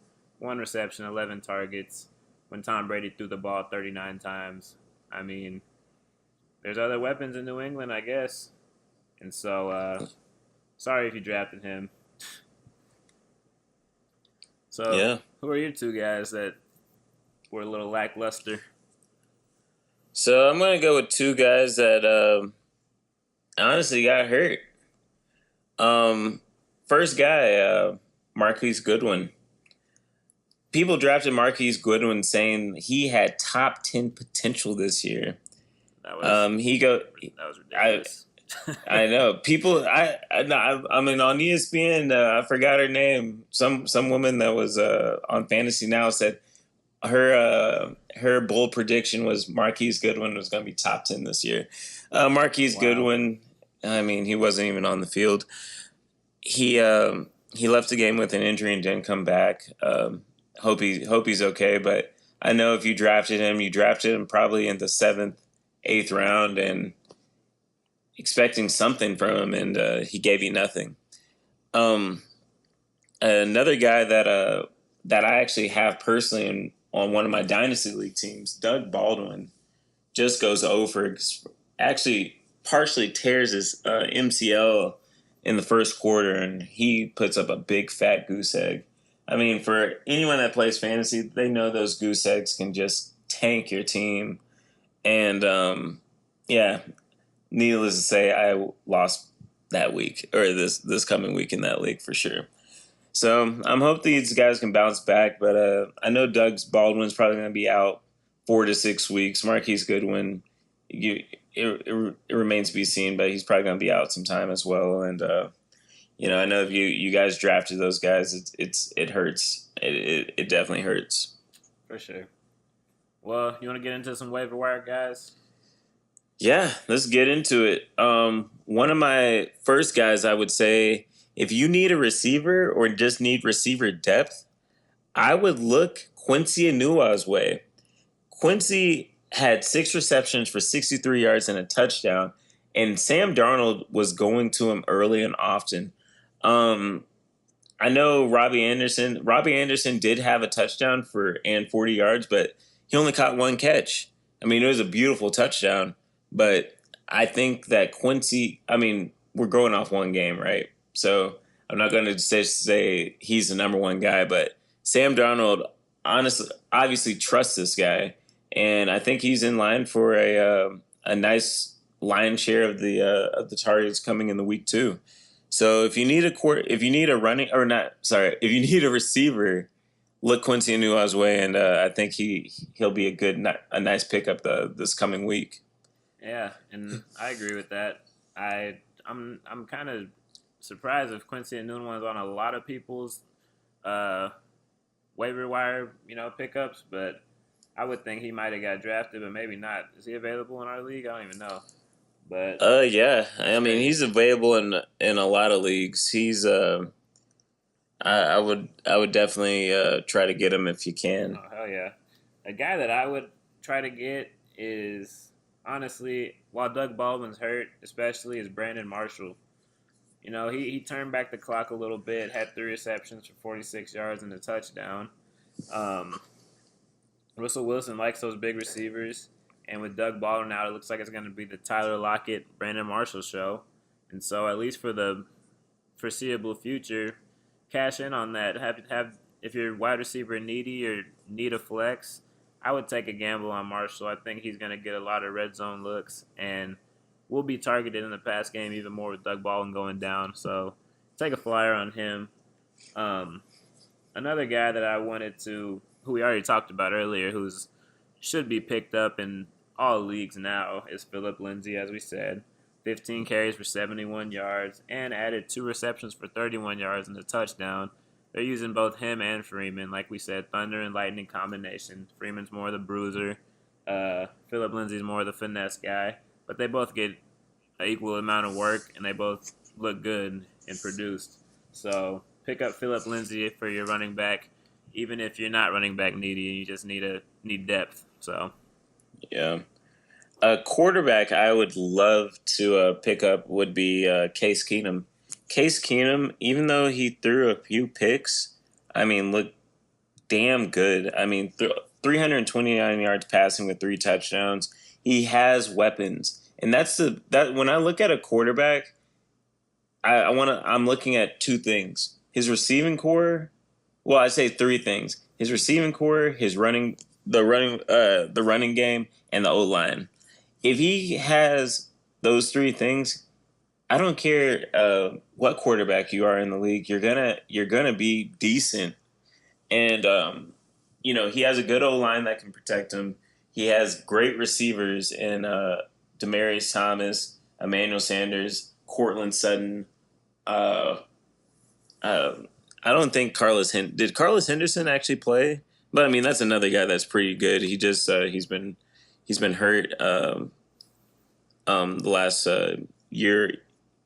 1 reception, 11 targets, when Tom Brady threw the ball 39 times. I mean, there's other weapons in New England, I guess. And so, sorry if you drafted him. So, yeah. Who are your 2 guys that were a little lackluster? So, I'm going to go with 2 guys that honestly got hurt. First guy, Marquise Goodwin. People drafted Marquise Goodwin saying he had top 10 potential this year. That was ridiculous. I know people. I mean, on ESPN, I forgot her name. Some woman that was on Fantasy Now said her her bold prediction was Marquise Goodwin was going to be top 10 this year. Marquise Goodwin, I mean, he wasn't even on the field. He left the game with an injury and didn't come back. Hope he's okay. But I know if you drafted him probably in the 7th, 8th round and expecting something from him, and he gave you nothing. Another guy that I actually have personally on one of my dynasty league teams, Doug Baldwin, just goes over. Actually, partially tears his MCL in the first quarter, and he puts up a big fat goose egg. I mean, for anyone that plays fantasy, they know those goose eggs can just tank your team. And yeah, needless to say, I lost that week or this coming week in that league for sure. So I'm hoping these guys can bounce back, but I know Doug Baldwin's probably going to be out 4 to 6 weeks. Marquise Goodwin, it remains to be seen, but he's probably going to be out sometime as well. And I know if you guys drafted those guys, it hurts. It definitely hurts. For sure. Well, you want to get into some waiver wire guys? Yeah, let's get into it. One of my first guys, I would say, if you need a receiver or just need receiver depth, I would look Quincy Aiyuk's way. Quincy had 6 receptions for 63 yards and a touchdown, and Sam Darnold was going to him early and often. I know Robbie Anderson. Robbie Anderson did have a touchdown and 40 yards, but he only caught 1 catch. I mean, it was a beautiful touchdown, but I think that Quincy. I mean, we're going off one game, right? So I'm not going to say he's the number one guy, but Sam Darnold obviously trusts this guy, and I think he's in line for a nice lion's share of the targets coming in the week 2. So if you need if you need a receiver, look Quincy Aiyuk's way, and I think he'll be a nice pickup this coming week. Yeah, and I agree with that. I'm kind of surprised if Quincy Aiyuk was on a lot of people's waiver wire, pickups, but I would think he might have got drafted, but maybe not. Is he available in our league? I don't even know. But yeah, I mean he's available in a lot of leagues. He's I would definitely try to get him if you can. Oh hell yeah! A guy that I would try to get is honestly, while Doug Baldwin's hurt, especially, is Brandon Marshall. He turned back the clock a little bit, had 3 receptions for 46 yards and a touchdown. Russell Wilson likes those big receivers, and with Doug Baldwin out, it looks like it's going to be the Tyler Lockett, Brandon Marshall show. And so, at least for the foreseeable future, cash in on that. Have if you're wide receiver needy or need a flex, I would take a gamble on Marshall. I think he's going to get a lot of red zone looks and will be targeted in the pass game even more with Doug Baldwin going down. So take a flyer on him. Another guy that I wanted to, who we already talked about earlier, should be picked up in all leagues now, is Phillip Lindsey, as we said. 15 carries for 71 yards and added 2 receptions for 31 yards and a touchdown. They're using both him and Freeman. Like we said, thunder and lightning combination. Freeman's more the bruiser. Phillip Lindsey's more the finesse guy. But they both get an equal amount of work, and they both look good and produced. So pick up Phillip Lindsey for your running back, even if you're not running back needy and you just need depth. So yeah. A quarterback I would love to pick up would be Case Keenum. Case Keenum, even though he threw a few picks, I mean, looked damn good. I mean, 329 yards passing with 3 touchdowns. He has weapons, and that when I look at a quarterback, I'm looking at 2 things: his receiving core. Well, I say 3 things: his receiving core, the running game, and the O-line. If he has those 3 things, I don't care what quarterback you are in the league, you're gonna be decent. And he has a good O-line that can protect him. He has great receivers in Demaryius Thomas, Emmanuel Sanders, Cortland Sutton. I don't think did Carlos Henderson actually play But I mean, that's another guy that's pretty good. He just he's been hurt the last year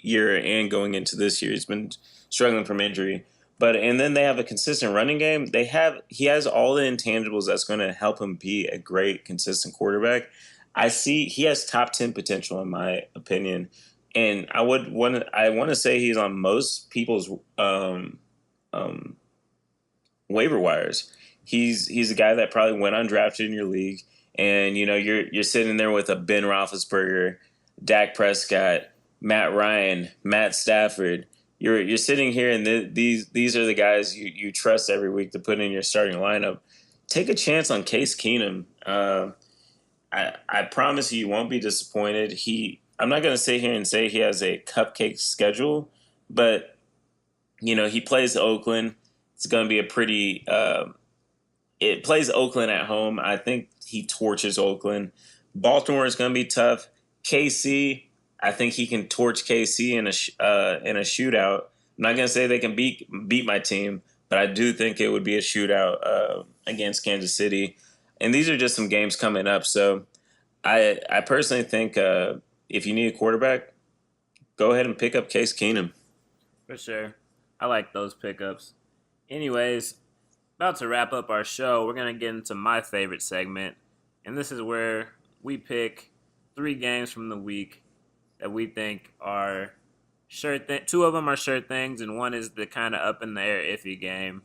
and going into this year. He's been struggling from injury. But and then they have a consistent running game. He has all the intangibles that's going to help him be a great consistent quarterback. I see he has top 10 potential in my opinion, and I want to say he's on most people's um, waiver wires. He's a guy that probably went undrafted in your league, and you're sitting there with a Ben Roethlisberger, Dak Prescott, Matt Ryan, Matt Stafford. You're sitting here, and these are the guys you trust every week to put in your starting lineup. Take a chance on Case Keenum. I promise you won't be disappointed. I'm not going to sit here and say he has a cupcake schedule, but he plays Oakland. It's going to be a pretty. It plays Oakland at home. I think he torches Oakland. Baltimore is going to be tough. KC, I think he can torch KC in a shootout. I'm not going to say they can beat my team, but I do think it would be a shootout against Kansas City. And these are just some games coming up. So I personally think if you need a quarterback, go ahead and pick up Case Keenum. For sure. I like those pickups. Anyways, about to wrap up our show. We're going to get into my favorite segment. And this is where we pick 3 games from the week that we think are sure thing. 2 of them are sure things, and 1 is the kind of up in the air iffy game.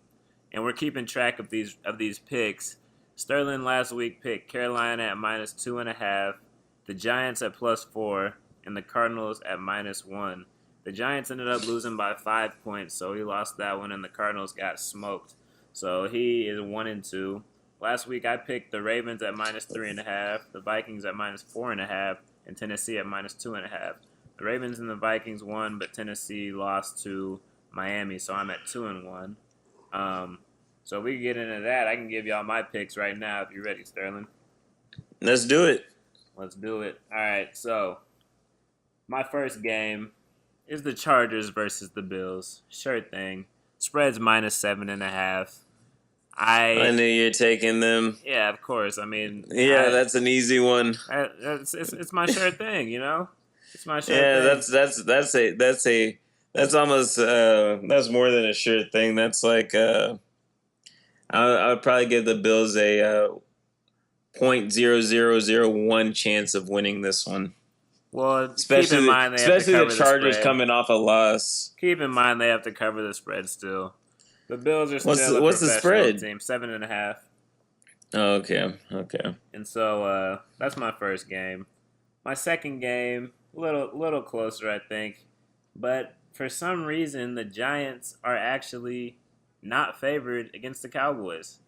And we're keeping track of these picks. Sterling last week picked Carolina at -2.5, the Giants at +4, and the Cardinals at -1. The Giants ended up losing by 5 points, so he lost that one, and the Cardinals got smoked. So he is 1-2. Last week I picked the Ravens at -3.5, the Vikings at -4.5, and Tennessee at -2.5. The Ravens and the Vikings won, but Tennessee lost to Miami, so I'm at 2-1. So if we get into that, I can give y'all my picks right now if you're ready, Sterling. Let's do it. Let's do it. All right, so my first game is the Chargers versus the Bills. Sure thing. Spread's -7.5. I knew you're taking them. Yeah, of course. I mean, that's an easy one. It's my sure thing, It's my sure thing. That's almost that's more than a sure thing. That's like I would probably give the Bills a 0.0001 chance of winning this one. Well, keep in mind especially the Chargers coming off a loss. Keep in mind they have to cover the spread still. The Bills are still what's the spread? Team, 7.5. Oh, okay. And so that's my first game. My second game, little closer, I think. But for some reason, the Giants are actually not favored against the Cowboys.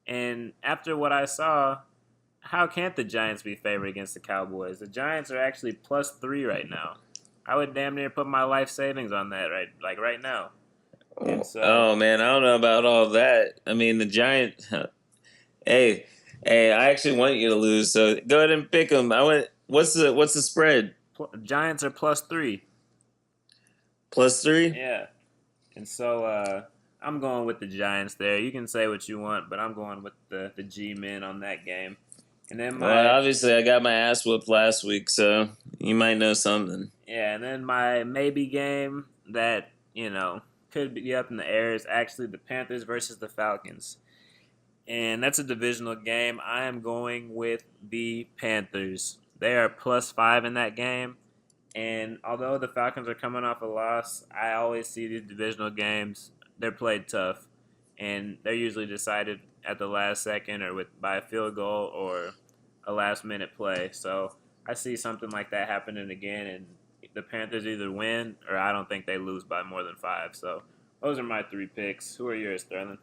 And after what I saw, how can't the Giants be favored against the Cowboys? The Giants are actually +3 right now. I would damn near put my life savings on that right now. Oh man, I don't know about all that. I mean, the Giants. Hey, I actually want you to lose, so go ahead and pick them. What's the spread? Giants are +3. +3? Yeah. And so I'm going with the Giants there. You can say what you want, but I'm going with the G-men on that game. And then obviously I got my ass whooped last week, so you might know something. Yeah, and then my maybe game that, could be up in the air is actually the Panthers versus the Falcons. And that's a divisional game. I am going with the Panthers. They are +5 in that game. And although the Falcons are coming off a loss, I always see these divisional games, they're played tough. And they're usually decided at the last second or by a field goal or a last-minute play. So I see something like that happening again, and the Panthers either win or I don't think they lose by more than 5. So those are my 3 picks. Who are yours, Sterling?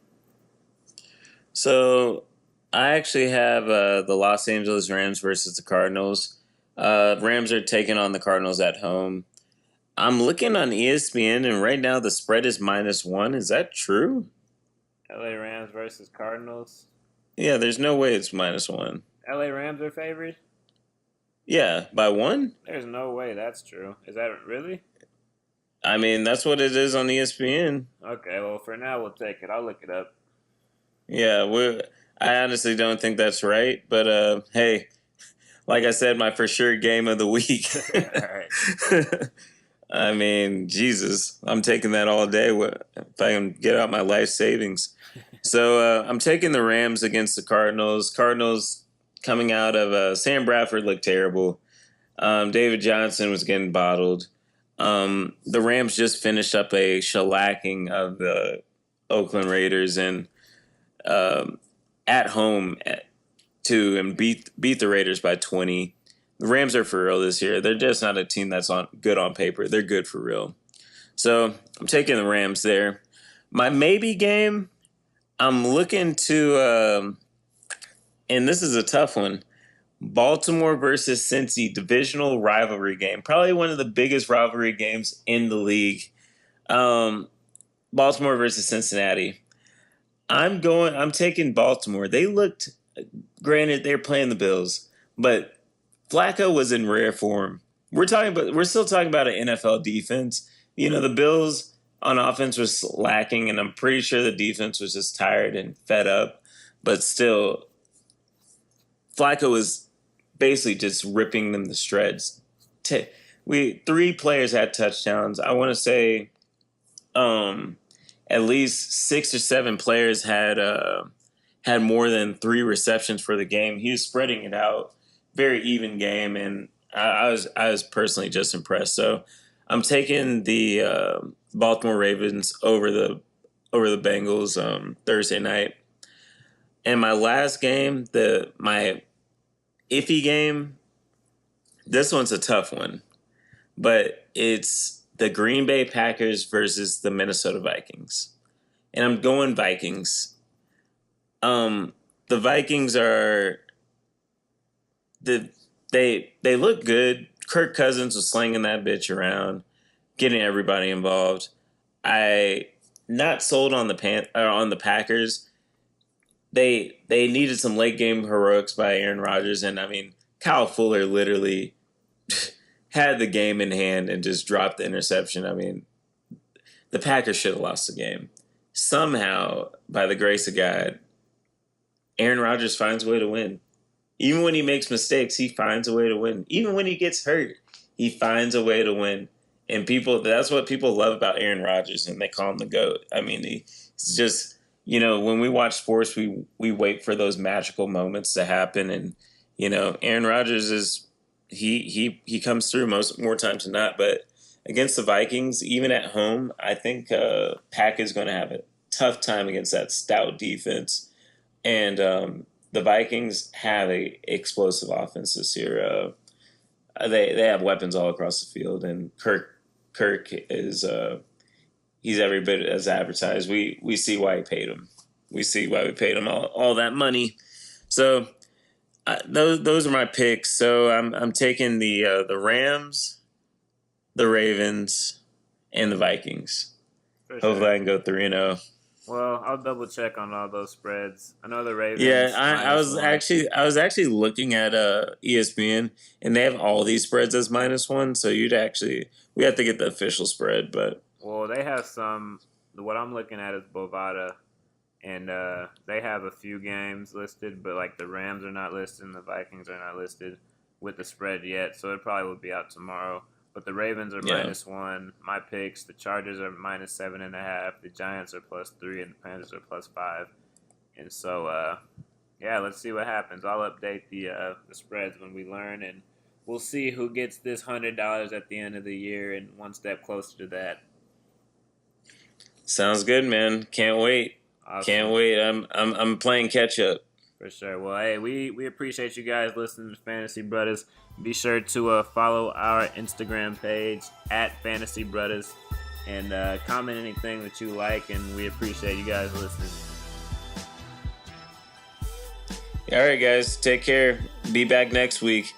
So I actually have the Los Angeles Rams versus the Cardinals. Rams are taking on the Cardinals at home. I'm looking on ESPN, and right now the spread is -1. Is that true? LA Rams versus Cardinals? Yeah, there's no way it's -1. LA Rams are favored? Yeah, by 1? There's no way that's true. Is that really? I mean, that's what it is on ESPN. Okay, well, for now, we'll take it. I'll look it up. Yeah, I honestly don't think that's right. But hey, like I said, my for sure game of the week. All right. I mean, Jesus, I'm taking that all day if I can get out my life savings. So I'm taking the Rams against the Cardinals. Cardinals coming out of Sam Bradford looked terrible. David Johnson was getting bottled. The Rams just finished up a shellacking of the Oakland Raiders and at home too, and beat the Raiders by 20. The Rams are for real this year. They're just not a team that's good on paper. They're good for real. So I'm taking the Rams there. My maybe game, I'm looking to, and this is a tough one, Baltimore versus Cincy, divisional rivalry game. Probably one of the biggest rivalry games in the league. Baltimore versus Cincinnati. I'm taking Baltimore. They looked, granted, they're playing the Bills, but Flacco was in rare form. We're still talking about an NFL defense. You know, the Bills on offense was lacking, and I'm pretty sure the defense was just tired and fed up. But still, Flacco was basically just ripping them to shreds. Three players had touchdowns. I want to say at least 6 or 7 players had more than 3 receptions for the game. He was spreading it out. Very even game, and I was personally just impressed. So I'm taking the Baltimore Ravens over the Bengals Thursday night. And my last game, my iffy game, this one's a tough one, but it's the Green Bay Packers versus the Minnesota Vikings, and I'm going Vikings. The Vikings are. They look good. Kirk Cousins was slinging that bitch around, getting everybody involved. I not sold on the Packers. They needed some late game heroics by Aaron Rodgers, and I mean Kyle Fuller literally had the game in hand and just dropped the interception. I mean, the Packers should have lost the game. Somehow, by the grace of God, Aaron Rodgers finds a way to win. Even when he makes mistakes, he finds a way to win. Even when he gets hurt, he finds a way to win. And that's what people love about Aaron Rodgers, and they call him the GOAT. I mean, he's just, you know, when we watch sports, we wait for those magical moments to happen. And, you know, Aaron Rodgers is, he comes through more times than not. But against the Vikings, even at home, I think Pack is going to have a tough time against that stout defense. And, the Vikings have a explosive offense this year. They have weapons all across the field, and Kirk is he's every bit as advertised. We see why he paid him. We see why we paid him all that money. So those are my picks. So I'm taking the Rams, the Ravens, and the Vikings. For Hopefully sure. I can go 3-0. Well, I'll double check on all those spreads. I know the Ravens. Yeah, I was -1. actually looking at ESPN, and they have all these spreads as -1. So we have to get the official spread, but Well, they have some. What I'm looking at is Bovada, and they have a few games listed, but like the Rams are not listed, and the Vikings are not listed with the spread yet. So it probably will be out tomorrow. But the Ravens are -1. My picks: the Chargers are -7.5. The Giants are +3, and the Panthers are +5. And so, yeah, let's see what happens. I'll update the spreads when we learn, and we'll see who gets this $100 at the end of the year, and one step closer to that. sounds good, man. Can't wait. Awesome. Can't wait. I'm playing catch up. For sure. Well, hey, we appreciate you guys listening to Fantasy Bruddas. Be sure to follow our Instagram page at Fantasy Bruddas and comment anything that you like, and we appreciate you guys listening. All right, guys. Take care. Be back next week.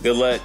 Good luck.